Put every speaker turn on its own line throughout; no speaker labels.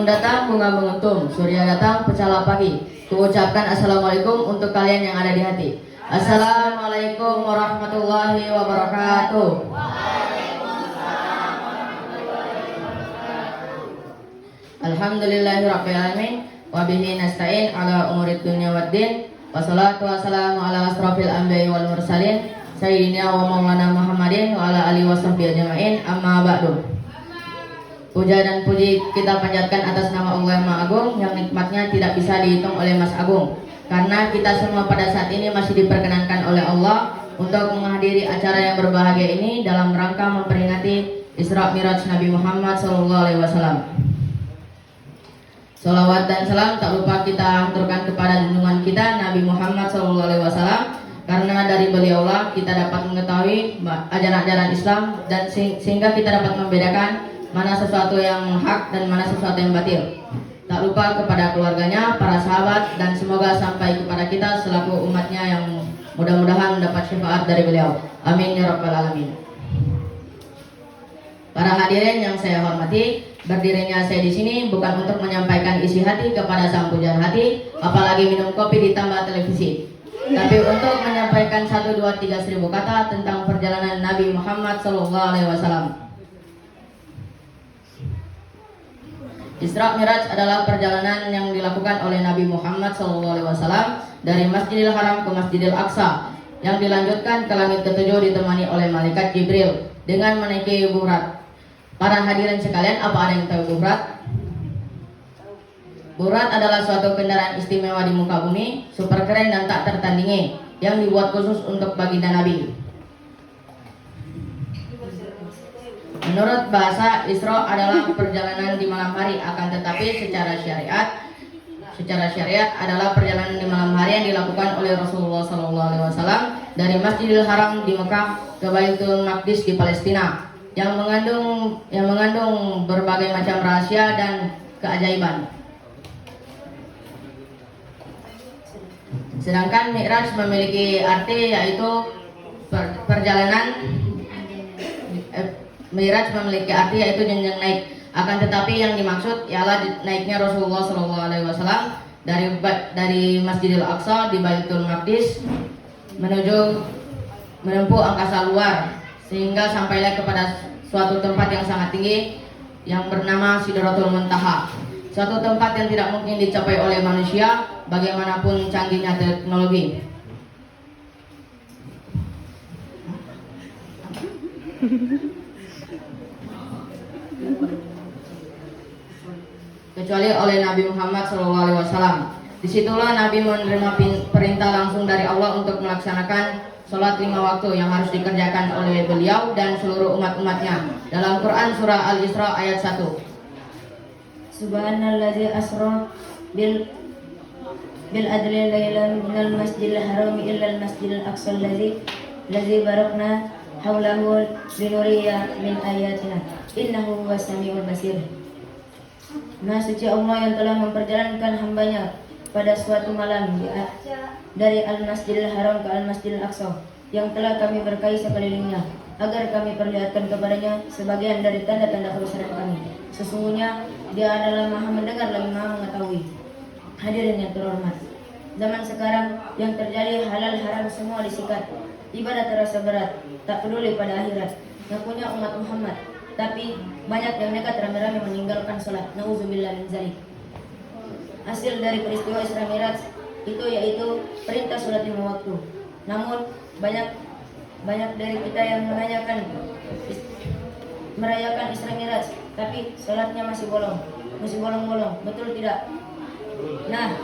datang bunga menguntung, surya datang pecahlah pagi. Kuucapkan assalamualaikum untuk kalian yang ada di hati. Assalamualaikum warahmatullahi wabarakatuh. Alhamdulillahirabbil alamin wa bihi nasta'in ala umurid dunya waddin. Wassalatu wassalamu ala asrofil anbiya'i wal mursalin sayyidina wa maulana Muhammadin wa ala alihi washabbihi ajma'in. Amma ba'du. Puja dan puji kita panjatkan atas nama Allah yang Maha Agung, yang nikmatnya tidak bisa dihitung oleh Mas Agung. Karena kita semua pada saat ini masih diperkenankan oleh Allah untuk menghadiri acara yang berbahagia ini dalam rangka memperingati Isra Miraj Nabi Muhammad SAW. Salawat dan salam tak lupa kita aturkan kepada junjungan kita Nabi Muhammad SAW, karena dari beliaulah kita dapat mengetahui ajaran-ajaran Islam dan sehingga kita dapat membedakan mana sesuatu yang hak dan mana sesuatu yang batil. Tak lupa kepada keluarganya, para sahabat, dan semoga sampai kepada kita selaku umatnya yang mudah-mudahan mendapat syafaat dari beliau. Amin ya rabbal alamin. Para hadirin yang saya hormati, berdirinya saya di sini bukan untuk menyampaikan isi hati kepada sang pujaan hati, apalagi minum kopi ditambah televisi, tapi untuk menyampaikan 1, 2, 3 seribu kata tentang perjalanan Nabi Muhammad SAW. Isra Miraj adalah perjalanan yang dilakukan oleh Nabi Muhammad SAW dari Masjidil Haram ke Masjidil Aqsa, yang dilanjutkan ke langit ketujuh ditemani oleh malaikat Jibril dengan menaiki Burat. Para hadirin sekalian, apa ada yang tahu Burat? Burat adalah suatu kendaraan istimewa di muka bumi, super keren dan tak tertandingi, yang dibuat khusus untuk baginda Nabi. Menurut bahasa, Isra adalah perjalanan di malam hari, akan tetapi secara syariat adalah perjalanan di malam hari yang dilakukan oleh Rasulullah SAW dari Masjidil Haram di Mekah ke Baitul Maqdis di Palestina, yang mengandung berbagai macam rahasia dan keajaiban. Sedangkan Mi'raj memiliki arti yaitu Mi'raj memiliki arti yaitu jenjang naik. Akan tetapi yang dimaksud ialah naiknya Rasulullah SAW dari Masjidil Aqsa di Baitul Maqdis menempuh angkasa luar, sehingga sampailah kepada suatu tempat yang sangat tinggi yang bernama Sidratul Muntaha. Suatu tempat yang tidak mungkin dicapai oleh manusia bagaimanapun canggihnya teknologi. Kecuali oleh Nabi Muhammad SAW. Disitulah Nabi menerima perintah langsung dari Allah untuk melaksanakan sholat 5 waktu yang harus dikerjakan oleh beliau dan seluruh umat-umatnya. Dalam Quran surah Al-Isra ayat 1.
Subhanalladzi asra bil adli lailan minal masjidil harami illal masjidil aqsa allazi barakna haulahu linuriya min ayatina innahu huwas samiul basir. Maha suci Allah yang telah memperjalankan hambanya pada suatu malam dari Al-Masjidil Haram ke Al-Masjidil Aqsa, yang telah kami berkahi sekelilingnya, agar kami perlihatkan kepadanya sebagian dari tanda-tanda kebesaran kami. Sesungguhnya Dia adalah Maha mendengar lagi Maha mengetahui. Hadirin yang terhormat, zaman sekarang yang terjadi halal haram semua disikat, ibadah terasa berat, tak peduli pada akhirat. Ngakunya umat Muhammad, tapi banyak yang nekat rame-rame meninggalkan sholat. Nauzubillah min zalik. Hasil dari peristiwa Isra Miraj itu yaitu perintah sholat 5 waktu. Namun banyak dari kita yang merayakan Isra Miraj, tapi sholatnya masih bolong-bolong. Betul tidak? Nah,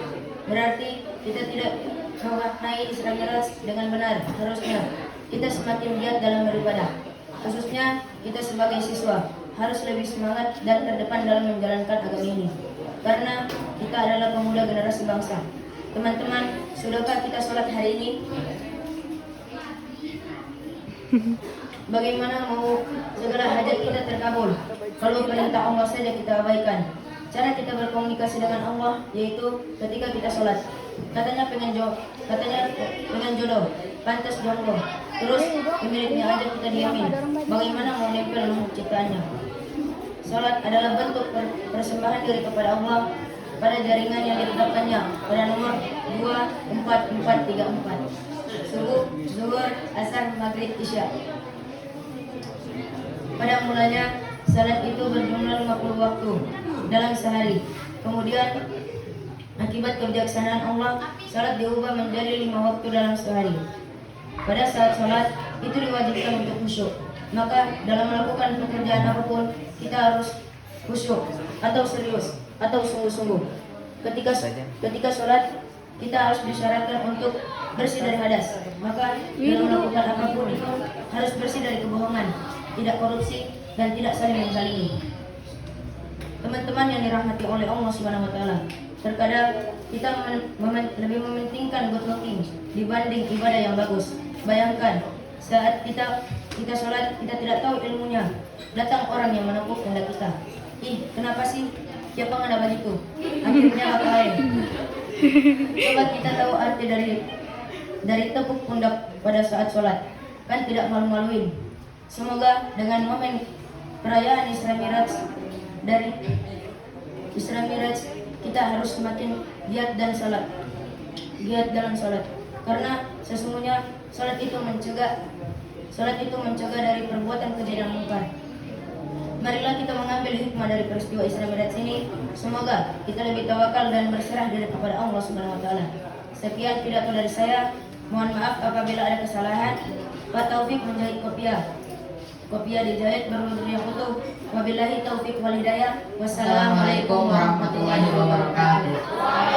berarti kita tidak memaknai Isra Miraj dengan benar. Harusnya kita semakin giat dalam beribadah. Khususnya kita sebagai siswa harus lebih semangat dan terdepan dalam menjalankan agama ini, karena kita adalah pemuda generasi bangsa. Teman-teman, sudahkah kita sholat hari ini? Bagaimana mau segala hajat kita terkabul kalau perintah Allah saja kita abaikan? Cara kita berkomunikasi dengan Allah yaitu ketika kita sholat. Katanya pengen jodoh, pantas jomblo. Terus pemiliknya aja kita diamin. Bagaimana mau nempel makhluk ciptaannya? Salat adalah bentuk persembahan diri kepada Allah pada jaringan yang ditetapkannya pada nomor 24434. Subuh, zuhur, asar, maghrib, isya. Pada mulanya salat itu berjumlah 50 waktu dalam sehari. Kemudian akibat kebijaksanaan Allah, salat diubah menjadi 5 waktu dalam sehari. Pada saat salat itu diwajibkan untuk khusyuk. Maka dalam melakukan pekerjaan apapun kita harus khusyuk atau serius atau sungguh-sungguh. Ketika sholat kita harus disyaratkan untuk bersih dari hadas. Maka dalam melakukan apapun itu harus bersih dari kebohongan, tidak korupsi dan tidak saling menzalimi. Teman-teman yang dirahmati oleh Allah Subhanahu wa taala, terkadang kita lebih mementingkan good looking dibanding ibadah yang bagus. Bayangkan saat kita sholat kita tidak tahu ilmunya, datang orang yang menepuk pundak kita. Ih, kenapa sih? Siapa nggak begitu? Akhirnya apa lain? Coba kita tahu arti dari tepuk pundak pada saat sholat, kan tidak malu-maluin. Semoga dengan momen perayaan Isra Miraj kita harus semakin giat dalam sholat, karena sesungguhnya sholat itu mencegah dari perbuatan keji dan mungkar. Marilah kita mengambil hikmah dari peristiwa Isra Miraj ini. Semoga kita lebih tawakal dan berserah diri kepada Allah Subhanahu wa taala. Sekian pidato dari saya. Mohon maaf apabila ada kesalahan. Pak Taufik menjahit kopiah dijahit berurut yang utuh. Wabillahi taufik wal hidayah. Wassalamualaikum warahmatullahi wabarakatuh.